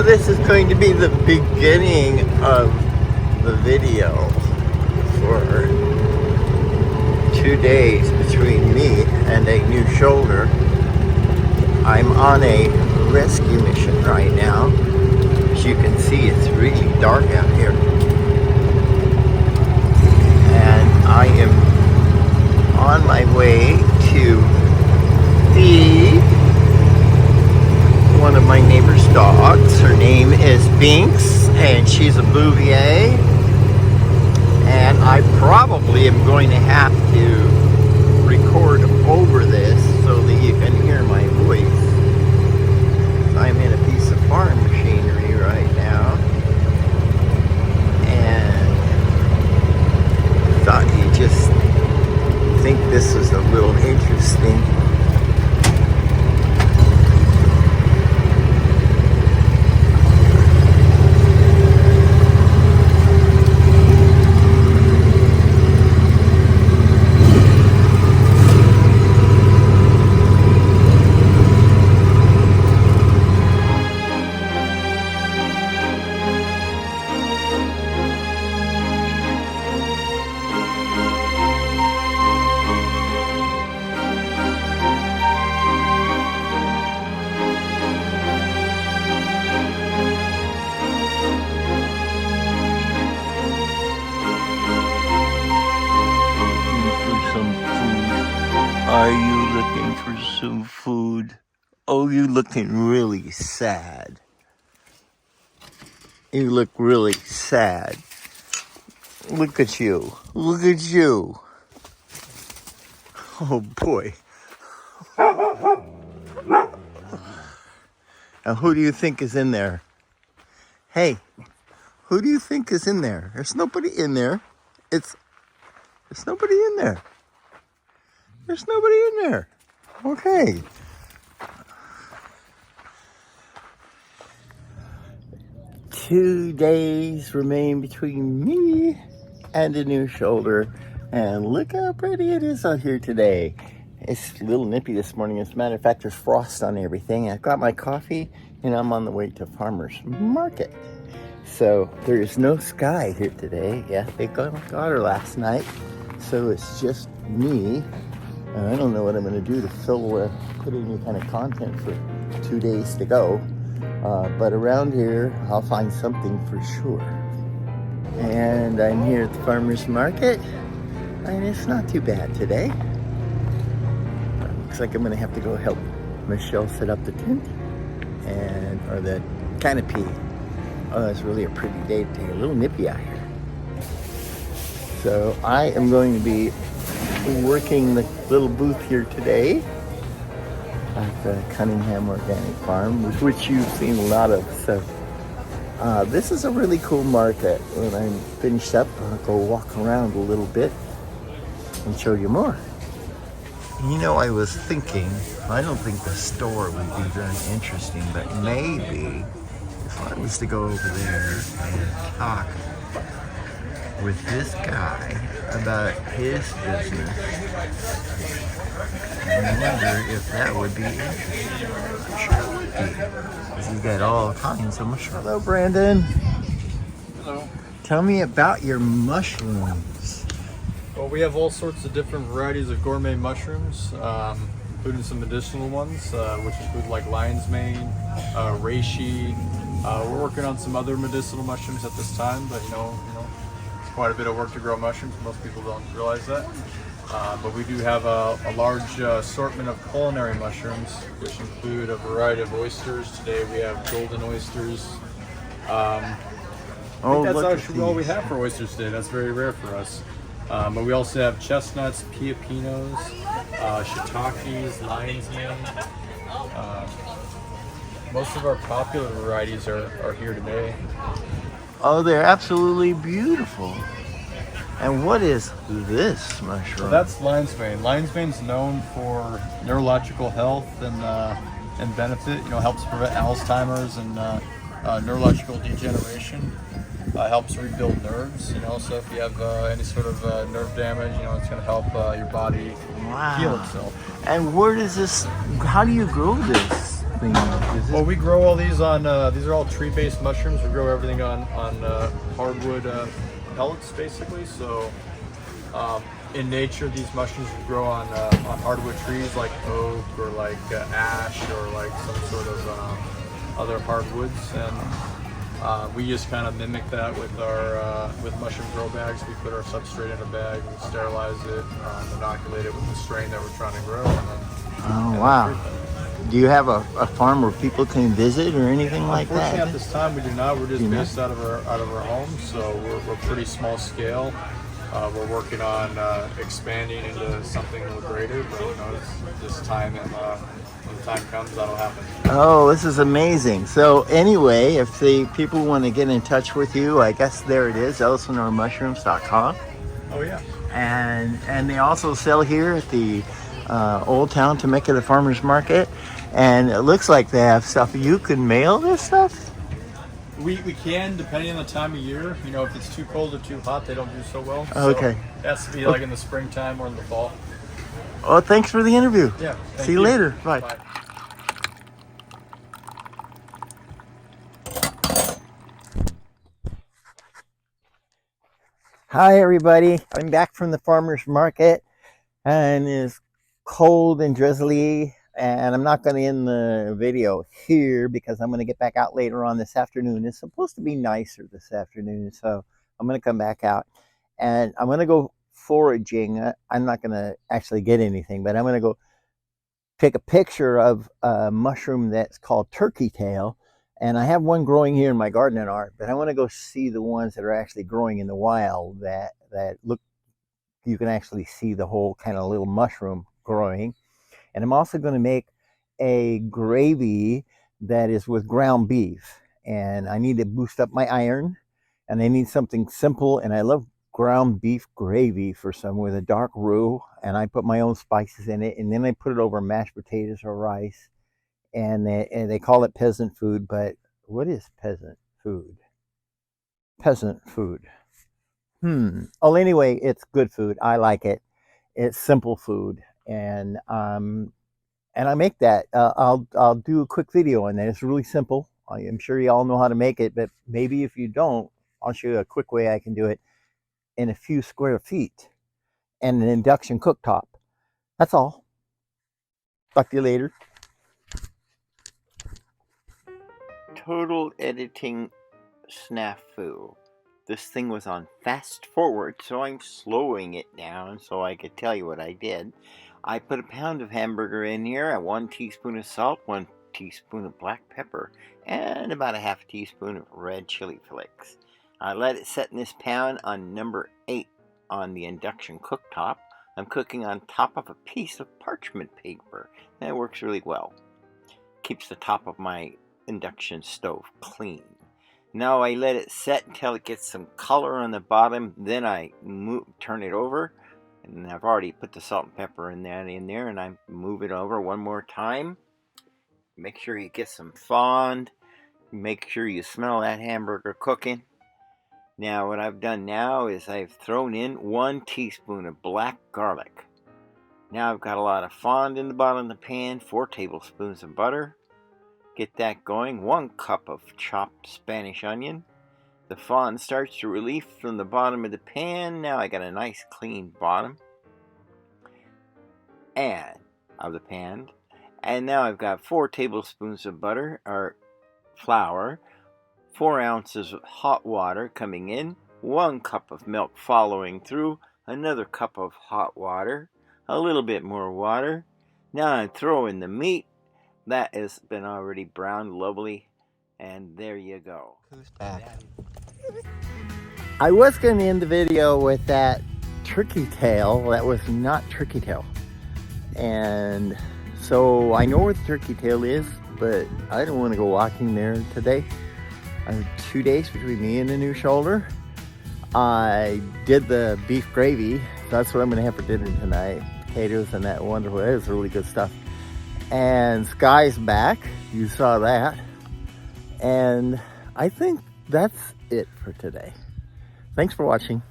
This is going to be the beginning of the video for 2 days between me and a new shoulder. I'm on a rescue mission right now. As you can see, it's really dark out here. And I am on my way to feed one of my neighbor's dogs. Her name is Binks, and she's a Bouvier. And I probably am going to have to record over this so that you can hear my voice. I'm in a piece of farm machinery right now, and I thought you'd just think this was a little interesting. Are you looking for some food? Oh, you looking really sad. You look really sad. Look at you. Look at you. Oh boy. Now who do you think is in there? Hey, who do you think is in there? There's nobody in there. There's nobody in there. There's nobody in there. Okay. Two days remain between me and a new shoulder. And look how pretty it is out here today. It's a little nippy this morning. As a matter of fact, there's frost on everything. I've got my coffee and I'm on the way to farmer's market. So there's no sky here today. Yeah, they got her last night. So it's just me. And I don't know what I'm going to do to put any kind of content for 2 days to go. But around here, I'll find something for sure. And I'm here at the farmer's market. And it's not too bad today. Looks like I'm going to have to go help Michelle set up the tent. Or the canopy. Oh, it's really a pretty day today. A little nippy out here. So I am going to be working the little booth here today at the Cunningham Organic Farm, which you've seen a lot of. So this is a really cool market. When I'm finished up, I'll go walk around a little bit and show you more. You know, I was thinking, I don't think the store would be very interesting, but maybe if I was to go over there and talk with this guy about his business, I wonder if that would be interesting. I'm sure it would be. Because he's got all kinds of mushrooms. Hello, Brandon. Hello. Tell me about your mushrooms. Well, we have all sorts of different varieties of gourmet mushrooms, including some medicinal ones, which include like lion's mane, reishi. We're working on some other medicinal mushrooms at this time, but you know, it's quite a bit of work to grow mushrooms. Most people don't realize that. But we do have a large assortment of culinary mushrooms, which include a variety of oysters. Today we have golden oysters. I think that's actually all we have for oysters today. That's very rare for us. But we also have chestnuts, piopinos, shiitakes, lion's mane. Most of our popular varieties are here today. Oh, they're absolutely beautiful. And what is this mushroom? So that's lion's mane. Lion's mane is known for neurological health and benefit. You know, helps prevent Alzheimer's and neurological degeneration. Helps rebuild nerves. You know, so if you have any sort of nerve damage, you know, it's going to help your body heal itself. And where does this? How do you grow this? thing is this? Well, we grow all these on, these are all tree-based mushrooms. We grow everything on hardwood pellets, basically. So in nature, these mushrooms would grow on hardwood trees like oak or like ash or like some sort of other hardwoods. And we just kind of mimic that with our with mushroom grow bags. We put our substrate in a bag, we sterilize it, inoculate it with the strain that we're trying to grow, and then wow. Do you have a farm where people can visit or anything like that? Unfortunately, at this time, we do not. We're just based out of our home, so we're pretty small scale. We're working on expanding into something a little greater, but you know, this time and when the time comes, that'll happen. Oh, this is amazing. So anyway, if the people want to get in touch with you, I guess there it is, elsinoremushrooms.com. Oh yeah. And they also sell here at the Old Town Temecula Farmers Market. And it looks like they have stuff. You can mail this stuff? We can, depending on the time of year. You know, if it's too cold or too hot, they don't do so well. Okay. So it has to be like in the springtime or in the fall. Oh, thanks for the interview. Yeah. See you later. Bye. Bye. Hi, everybody. I'm back from the farmer's market, and it's cold and drizzly, and I'm not going to end the video here because I'm going to get back out later on this afternoon. It's supposed to be nicer this afternoon, so I'm going to come back out, and I'm going to go foraging. I'm not going to actually get anything, but I'm going to go take a picture of a mushroom that's called turkey tail. And I have one growing here in my garden at art, but I want to go see the ones that are actually growing in the wild that look, you can actually see the whole kind of little mushroom growing. And I'm also going to make a gravy that is with ground beef. And I need to boost up my iron, and I need something simple. And I love ground beef gravy for some with a dark roux. And I put my own spices in it, and then I put it over mashed potatoes or rice. And they call it peasant food, but what is peasant food? Peasant food. Oh, anyway, it's good food. I like it. It's simple food, and I make that. I'll do a quick video on that. It's really simple. I am sure you all know how to make it, but maybe if you don't, I'll show you a quick way I can do it in a few square feet and an induction cooktop. That's all. Talk to you later. Total editing snafu. This thing was on fast forward, so I'm slowing it down so I could tell you what I did. I put a pound of hamburger in here, 1 teaspoon of salt, 1 teaspoon of black pepper, and about a half teaspoon of red chili flakes. I let it set in this pan on number 8 on the induction cooktop. I'm cooking on top of a piece of parchment paper. That works really well. Keeps the top of my induction stove clean. Now I let it set until it gets some color on the bottom. Then I turn it over, and I've already put the salt and pepper in there, and I move it over one more time. Make sure you get some fond. Make sure you smell that hamburger cooking. Now what I've done now is I've thrown in 1 teaspoon of black garlic. Now I've got a lot of fond in the bottom of the pan, 4 tablespoons of butter. Get that going. 1 cup of chopped Spanish onion. The fond starts to release from the bottom of the pan. Now I got a nice clean bottom and of the pan. And now I've got 4 tablespoons of butter or flour, 4 ounces of hot water coming in, 1 cup of milk following through, another cup of hot water, a little bit more water. Now I throw in the meat. That has been already browned lovely, and there you go. Who's back? I was going to end the video with that turkey tail. That was not turkey tail. And so I know where the turkey tail is, but I don't want to go walking there today. I have 2 days between me and the new shoulder. I did the beef gravy. So that's what I'm going to have for dinner tonight. Potatoes and that wonderful, that is really good stuff. And Sky's back, you saw that. And I think that's it for today. Thanks for watching.